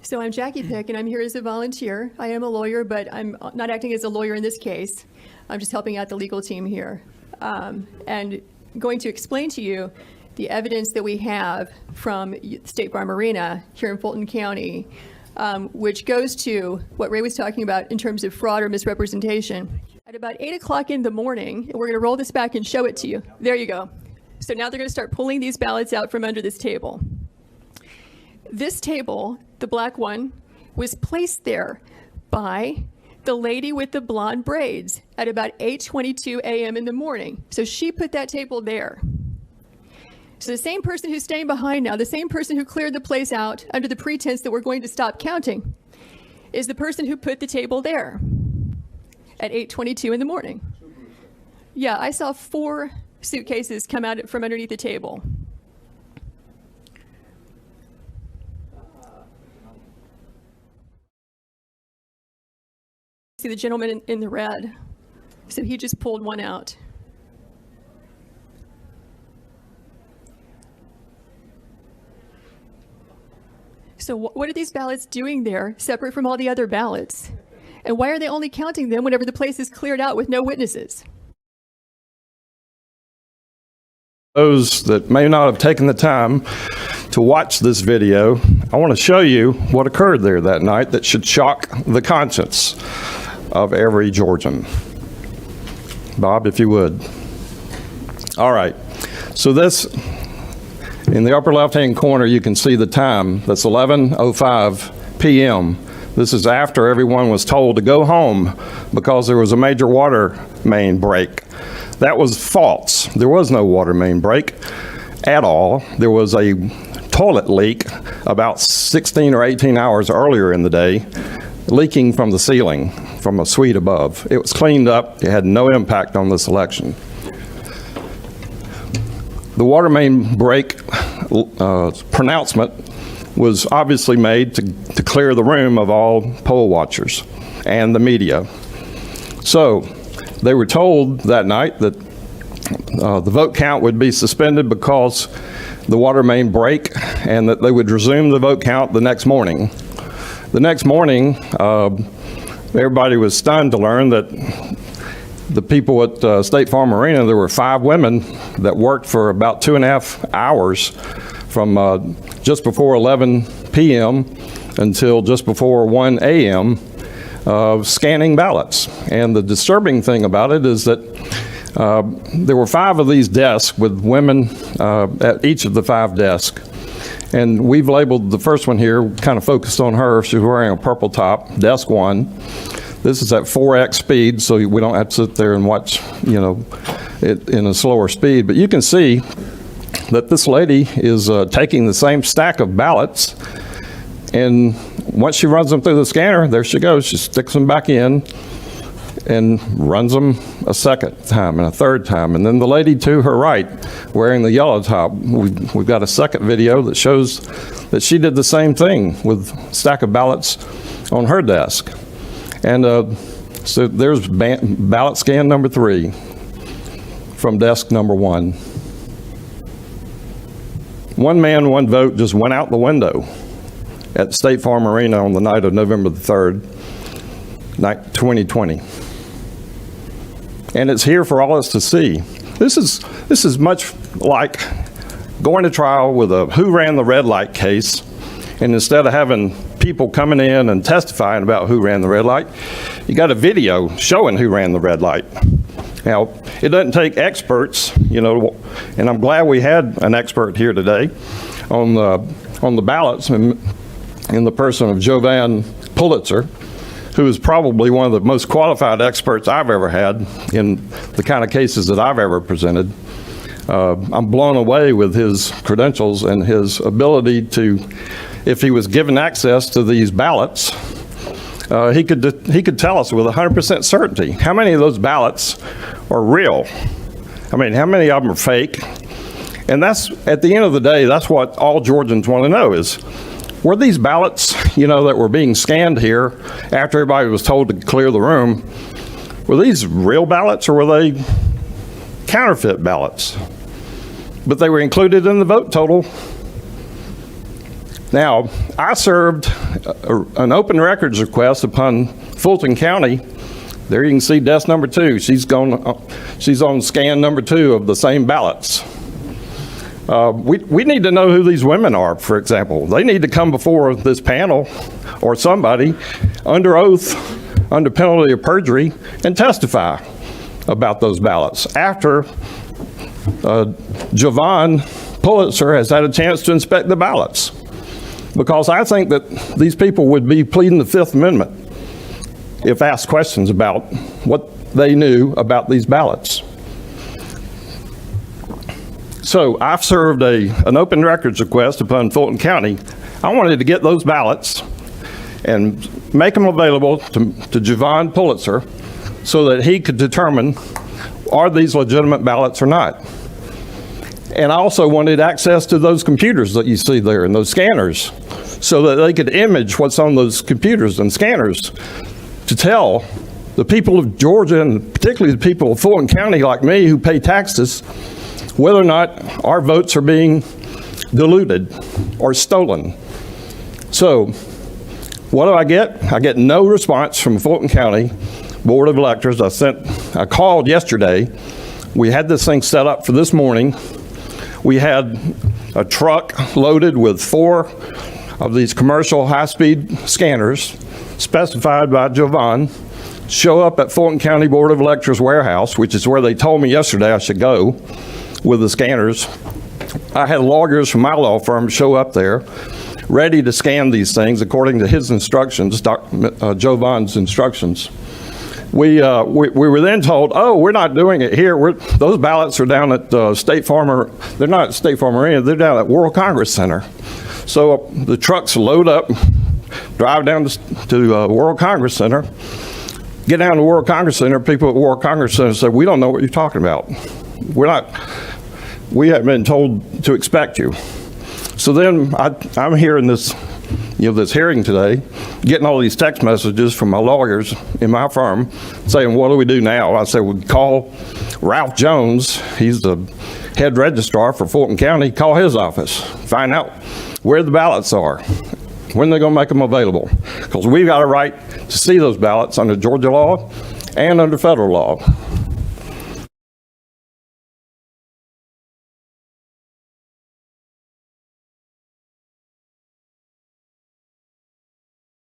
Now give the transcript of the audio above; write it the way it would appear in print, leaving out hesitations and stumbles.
So I'm Jackie Pick, and I'm here as a volunteer. I am a lawyer, but I'm not acting as a lawyer in this case. I'm just helping out the legal team here. And going to explain to you the evidence that we have from State Farm Arena here in Fulton County, which goes to what Ray was talking about in terms of fraud or misrepresentation. At about 8 o'clock in the morning, we're going to roll this back and show it to you. There you go. So now they're going to start pulling these ballots out from under this table. This table, the black one, was placed there by the lady with the blonde braids at about 8:22 a.m. in the morning. So she put that table there. So the same person who's staying behind now, the same person who cleared the place out under the pretense that we're going to stop counting, is the person who put the table there at 8:22 in the morning. Yeah, I saw 4 suitcases come out from underneath the table. See the gentleman in the red. So he just pulled one out. So what are these ballots doing there, separate from all the other ballots? And why are they only counting them whenever the place is cleared out with no witnesses? Those that may not have taken the time to watch this video, I want to show you what occurred there that night that should shock the conscience of every Georgian. Bob, if you would. All right. So this, in the upper left-hand corner, you can see the time. That's 11:05 p.m. This is after everyone was told to go home because there was a major water main break. That was false. There was no water main break at all. There was a toilet leak about 16 or 18 hours earlier in the day, leaking from the ceiling from a suite above. It was cleaned up. It had no impact on this election. The water main break pronouncement was obviously made to clear the room of all poll watchers and the media. So they were told that night that the vote count would be suspended because the water main break, and that they would resume the vote count the next morning. The next morning, everybody was stunned to learn that the people at State Farm Arena, there were 5 women that worked for about 2.5 hours from just before 11 p.m. until just before 1 a.m. Scanning ballots. And the disturbing thing about it is that there were 5 of these desks with women at each of the 5 desks. And we've labeled the first one here, kind of focused on her. She's wearing a purple top, desk 1. This is at 4x speed, so we don't have to sit there and watch, it in a slower speed. But you can see that this lady is taking the same stack of ballots, and once she runs them through the scanner, there she goes. She sticks them back in and runs them a second time and a third time. And then the lady to her right, wearing the yellow top, we've got a second video that shows that she did the same thing with a stack of ballots on her desk. And so there's ballot scan number 3 from desk number 1. One man, one vote just went out the window at State Farm Arena on the night of November the 3rd, 2020. And it's here for all of us to see. This is much like going to trial with a who ran the red light case, and instead of having people coming in and testifying about who ran the red light, you got a video showing who ran the red light. Now, it doesn't take experts, and I'm glad we had an expert here today on the ballots in the person of Jovan Pulitzer, who is probably one of the most qualified experts I've ever had in the kind of cases that I've ever presented. I'm blown away with his credentials and his ability to, if he was given access to these ballots, he could tell us with 100% certainty how many of those ballots are real. I mean, how many of them are fake? And that's, at the end of the day, that's what all Georgians want to know is, were these ballots, that were being scanned here after everybody was told to clear the room, were these real ballots or were they counterfeit ballots? But they were included in the vote total. Now, I served an open records request upon Fulton County. There you can see desk number 2. She's on scan number 2 of the same ballots. We need to know who these women are, for example. They need to come before this panel or somebody under oath, under penalty of perjury, and testify about those ballots after Javon Pulitzer has had a chance to inspect the ballots. Because I think that these people would be pleading the Fifth Amendment if asked questions about what they knew about these ballots. So I've served an open records request upon Fulton County. I wanted to get those ballots and make them available to Javon Pulitzer so that he could determine, are these legitimate ballots or not? And I also wanted access to those computers that you see there and those scanners so that they could image what's on those computers and scanners to tell the people of Georgia, and particularly the people of Fulton County like me who pay taxes, whether or not our votes are being diluted or stolen. So what do I get? I get no response from Fulton County Board of Electors. I called yesterday. We had this thing set up for this morning. We had a truck loaded with 4 of these commercial high-speed scanners specified by Javon show up at Fulton County Board of Electors warehouse, which is where they told me yesterday I should go with the scanners. I had lawyers from my law firm show up there ready to scan these things according to his instructions, Javon's instructions. We were then told, oh, we're not doing it here. Those ballots are down at State Farm. They're not at State Farm Arena. They're down at World Congress Center. So the trucks load up, drive down to World Congress Center, get down to World Congress Center. People at World Congress Center say, we don't know what you're talking about. We haven't been told to expect you. So then I'm hearing this, this hearing today, getting all these text messages from my lawyers in my firm saying, what do we do now? I said, well, call Ralph Jones. He's the head registrar for Fulton County. Call his office. Find out where the ballots are, when they're going to make them available. Because we've got a right to see those ballots under Georgia law and under federal law.